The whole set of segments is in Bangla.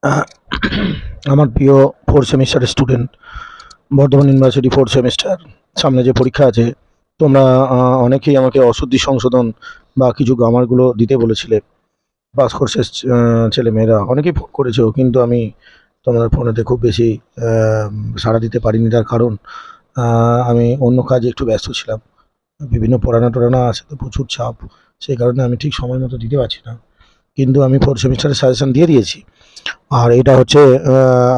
আহ, আমার প্রিয় ফোর্থ সেমিস্টারের student, Bardhaman university fourth semester, সামনে যে পরীক্ষা আছে, তোমরা অনেকেই আমাকে অশুদ্ধি সংশোধন বা কিছু গ্রামারগুলো দিতে বলেছিলে। পাস কোর্সের ছেলেমেয়েরা অনেকেই ফোন করেছো, কিন্তু আমি তোমাদের ফোনেতে খুব বেশি আহ, সাড়া দিতে পারিনি। তার কারণ আমি অন্য কাজে একটু ব্যস্ত ছিলাম। বিভিন্ন পড়ানো টড়ানো আছে, তো প্রচুর চাপ। সেই কারণে আমি ঠিক সময় মতো দিতে পারছি না। কিন্তু আমি ফোর্থ সেমিস্টারের সাজেশন দিয়ে দিয়েছি। আর এটা হচ্ছে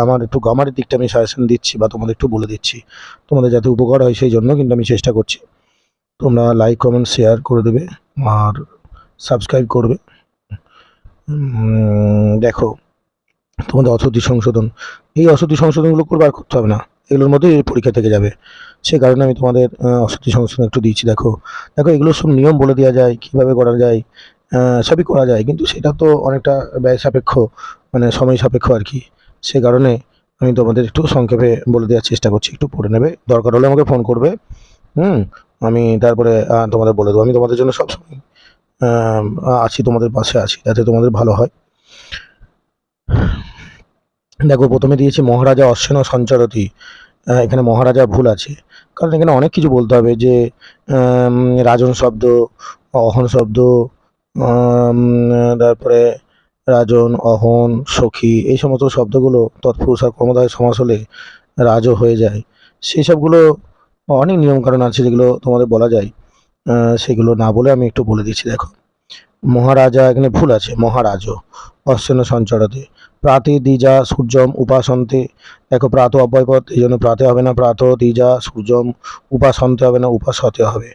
আমার একটু গ্রামারের দিকটা আমি সাজেশন দিচ্ছি বা তোমাদের একটু বলে দিচ্ছি, তোমাদের যাতে উপকার হয় সেই জন্য কিন্তু আমি চেষ্টা করছি। তোমরা লাইক কমেন্ট শেয়ার করে দেবে আর সাবস্ক্রাইব করবে। দেখো, তোমাদের অসতী সংশোধন, এই অসতী সংশোধনগুলো করবে আর করতে হবে না, এগুলোর মধ্যেই এই পরীক্ষা থেকে যাবে। সে কারণে আমি তোমাদের অসতী সংশোধন একটু দিচ্ছি। দেখো দেখো, এগুলো সব নিয়ম বলে দেওয়া যায়, কীভাবে করা যায়। সবই করা যায়, কিন্তু সেটা তো অনেকটা ব্যয় সাপেক্ষ, মানে সময় সাপেক্ষ আর কি। সে কারণে আমি তোমাদের একটু সংক্ষেপে বলে দেওয়ার চেষ্টা করছি, একটু পড়ে নেবে, দরকার হলে আমাকে ফোন করবে। হুম। আমি তারপরে তোমাদের বলে দেবো, আমি তোমাদের জন্য সবসময় আহ, আছি, তোমাদের পাশে আছি, যাতে তোমাদের ভালো হয়। দেখো, প্রথমে দিয়েছি মহারাজা অশ্বিন সঞ্চরতি। এখানে মহারাজা ভুল আছে, কারণ এখানে অনেক কিছু বলতে হবে যে আম, রাজন শব্দ, অহন শব্দ, আম, তারপরে রাজন, অহন, সখী, এই সমস্ত শব্দগুলো তৎপুরুষ আর কর্মধারয় সমাস হলে রাজও হয়ে যায়। সেই সবগুলো অনেক নিয়মকানুন আছে যেগুলো তোমাদের বলা যায়। সেগুলো না বলে আমি একটু বলে দিচ্ছি। দেখো, মহারাজা এখানে ভুল আছে, মহারাজ অশ্বিন সঞ্চরতে। প্রাতে দ্বিজা সূর্যম উপাসন্তে। দেখো, প্রাত অব্যয়পদ, এই জন্য প্রাতে হবে না, প্রাত দ্বিজা সূর্যম। উপাসন্তে হবে না, উপাসতে হবে।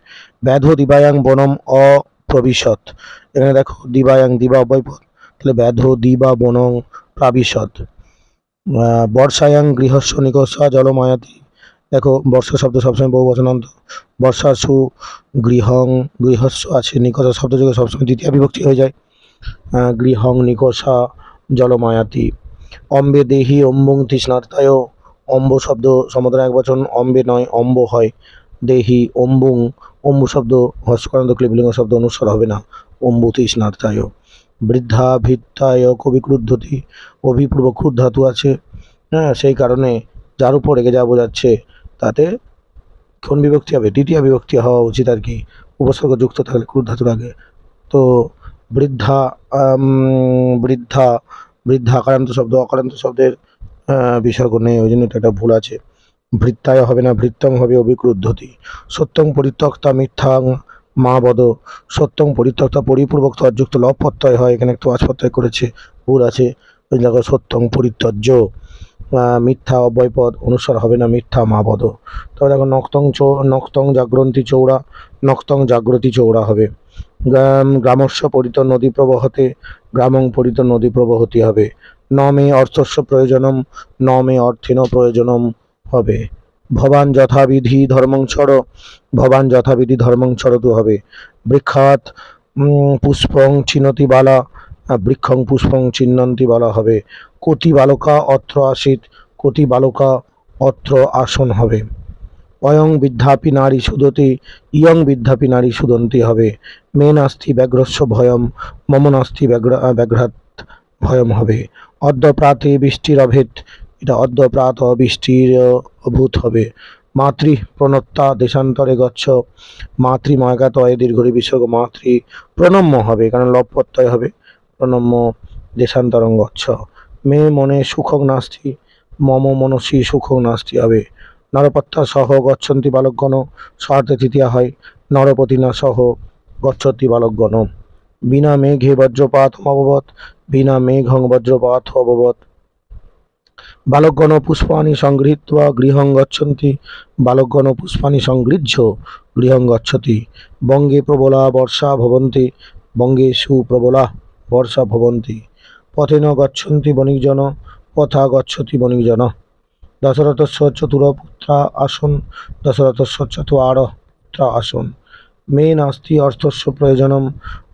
ব্যাধ দিবায়াং বনম অপ্রবিশত। এখানে দেখো, দিবায়াং, দিবা অব্যয়পদ, তাহলে ব্যাধ দিবা বনং প্রাবিশত। বর্ষায়াং গৃহস্ব নিকস্ব জলমায়াতি। দেখো, বর্ষা শব্দ সবসময় বহু বচনান্ত। বর্ষাসু গৃহং, গৃহস্ব আছে, নিকষ শব্দ যোগে সবসময় দ্বিতীয় বিভক্তি হয়ে যায়। গৃহং নিকষা জলমায়াতি। অম্বে দেহি অম্বং তৃষ্ণার্তায়। অম্ব শব্দ সমুদ্র এক বচন, অম্বে নয়, অম্ব হয়। দেহি অম্বুং, অম্বু শব্দ হস্যকারান্ত ক্লিবলিঙ্গ শব্দ, অনুস্বার হবে না, অম্বু তৃষ্ণার্তায়। বৃদ্ধা ভিত্তায় কবি ক্রুদ্ধতি। অভিপূর্ব ক্রুধ ধাতু আছে, হ্যাঁ, সেই কারণে যার উপর রেগে যা বোঝাচ্ছে, তাতে কোন বিভক্তি হবে, দ্বিতীয় বিভক্তি হওয়া উচিত আর কি, উপসর্গ যুক্ত থাকলে ক্রুধ ধাতুর আগে। তো বৃদ্ধা, বৃদ্ধা, বৃদ্ধা আকারান্ত শব্দ, অকারান্ত শব্দের বিসর্গ নেই, ওই জন্য এটা একটা ভুল আছে। ভৃত্তায় হবে না, ভৃত্তং হবে, অভিক্রুদ্ধতি। সত্যং পরিত্যক্তা মিথ্যাং মা বদ। সত্যং পরিত্যক্তা পরিপূর্বক তর্যুক্ত লব প্রত্যয় হয়, এখানে একটু আজ প্রত্যয় করেছে, ভুল আছে। ওই দেখো, সত্যং পরিত্যজ্য। মিথ্যা অব্যয়পদ, অনুস্বার হবে না, মিথ্যা মা বদ। তবে দেখো, নক্তং জাগ্রন্তি চৌড়া, নক্তং জাগ্রতি চৌড়া হবে। গ্রামস্য পরিত নদী প্রবহতে, গ্রামং পরিত নদী প্রবহতি হবে। ন মে অর্থস্য প্রয়োজনম, ন মে অর্থিন প্রয়োজনম হবে। ভবান যথাবিধি ধর্মং ছড়, ভবান যথাবিধি ধর্মং ছড়তু হবে। বৃক্ষাৎ পুষ্পং চিনতি বালা, বৃক্ষং পুষ্পং চিহ্নন্তি বালা হবে। কতি বালকা অত্র আসিত, কতি বালকা অত্র আসন হবে। অয়ং বৃদ্ধাপি নারী সুদতি, ইয়ং বৃদ্ধাপি নারী সুদন্তি হবে। মে নাস্তি ব্যাঘ্রস্য ভয়ম, মম নাস্তি ব্যাঘ্রাত ভয়ম হবে। অদ্য প্রাতে বৃষ্টির অভেদ, এটা অদ্য প্রাত বৃষ্টির অভূত হবে। মাতৃ প্রণত্তা দেশান্তরে গচ্ছ, মাতৃময়গাত এ দীর্ঘরি বিসর্গ, মাতৃ প্রণম্য হবে, কারণ লব প্রত্যয় হবে, প্রণম্য দেশান্তরং গচ্ছ। মে মনে সুখং নাস্তি, মম মনসি সুখং নাস্তি হবে। নরপত্যা সহ গচ্ছন্তি বালকগণ, স্বার্থে তৃতীয়া হয়, নরপতিনা সহ গচ্ছতি বালকগণ। বিনা মেঘে বজ্রপাত অববৎ, বিনা মেঘং বজ্রপাত অববৎ। বালকগণ পুষ্পাণি সংগৃহীত্বা গৃহং গচ্ছন্তি, বালকগণ পুষ্পাণি সংগৃহ্য গৃহং গচ্ছতি। বঙ্গে প্রবলা বর্ষা ভবন্তি, বঙ্গে সুপ্রবলা বর্ষা ভবন্তি। পথেন গচ্ছন্তি বণিকজন, পথা গচ্ছতি বণিকজন। দশরথস্য চতুরপুত্রা আসন, দশরথস্য চতুরা আসন। মে নাস্তি অর্থস্য প্রয়োজনম,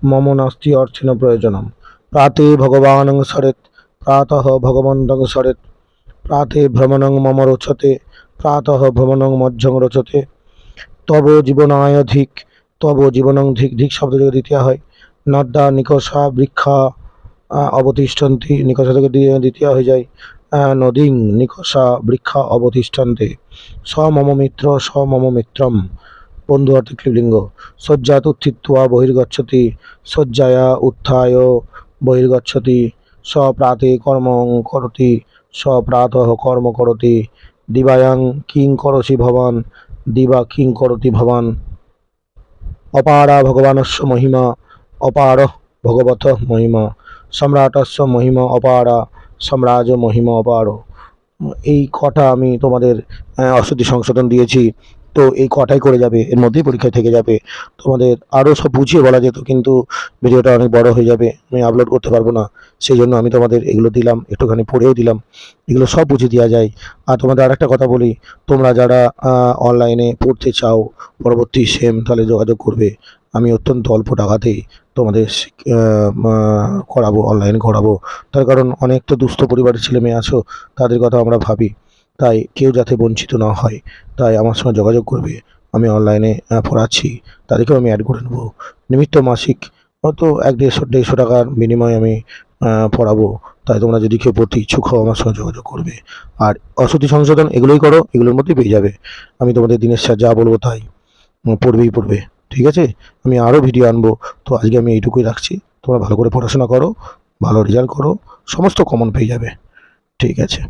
মম নাস্তি অর্থিন প্রয়োজনম। প্রাতে ভগবানং সরেত, প্রাতঃ ভগবন্তং সরেত। প্রাতে ভ্রমণং মম রোচতে, প্রাতঃ ভ্রমণং মজ্জং রোচতে। তব জীবনায় তব জীবনং ধিক, ধিক শব্দ যদি দ্বিতীয় হয়। নদ্যা নিকষা বৃক্ষা অবতিষ্ঠন্তি, নিকষা থেকে দ্বিতীয় হয়ে যায় নদীং নিকষা বৃক্ষা অবতিষ্ঠন্তে, স মম মিত্র স মম মিত্রম, বন্ধু অর্থে স্ত্রীলিঙ্গ। শয্যাত উত্থিত্বা বহির্গচ্ছতি, শয্যায়া উত্থায় বহির্গচ্ছতি, স প্রাতে কর্মং করতি, স প্রাতঃ কর্ম করতি, দিবায়াং কিং করসি ভবান, দিবা কিং করতি ভবান, অপারা ভগবানস্য মহিমা, অপারঃ ভগবতঃ মহিমা, সম্রাটস্য মহিমা অপারা, সম্রাজ মহিমা অপার। এই কটা আমি তোমাদের অশুদ্ধি সংশোধন দিয়েছি, তো এই কটাই করে যাবে, এর মধ্যেই পরীক্ষায় থেকে যাবে। তোমাদের আরও সব বুঝিয়ে বলা যেত, কিন্তু ভিডিওটা অনেক বড় হয়ে যাবে, আমি আপলোড করতে পারবো না। সেই জন্য আমি তোমাদের এগুলো দিলাম, একটুখানি পড়েও দিলাম, এগুলো সব বুঝিয়ে দেওয়া যায়। আর তোমাদের আর একটা কথা বলি, তোমরা যারা অনলাইনে পড়তে চাও পরবর্তী সেম, তাহলে যোগাযোগ করবে। আমি অত্যন্ত অল্প টাকাতেই তোমাদের করাবো, অনলাইন করাবো। তার কারণ অনেক তো দুস্থ পরিবারের ছেলে মেয়ে আছো, তাদের কথা আমরা ভাবি, তাই কেউ যাতে বঞ্চিত না হয়, তাই আমার সঙ্গে যোগাযোগ করবে। আমি অনলাইনে পড়াচ্ছি, তাদেরকেও আমি অ্যাড করে নেবো। নিমিত্ত মাসিক হয়তো 150 টাকার বিনিময়ে আমি পড়াবো। তাই তোমরা যদি কেউ পড়তে ইচ্ছুক হও, আমার সঙ্গে যোগাযোগ করবে। আর অশুদ্ধি সংশোধন এগুলোই করো, এগুলোর মধ্যেই পেয়ে যাবে। আমি তোমাদের দিনের শেষে যা বলবো তাই পড়বেই পড়বে। ঠিক আছে? আমি আরও ভিডিও আনবো। তো আজকে আমি এইটুকুই রাখছি। তোমরা ভালো করে পড়াশোনা করো, ভালো রেজাল্ট করো, সমস্ত কমন পেয়ে যাবে। ঠিক আছে।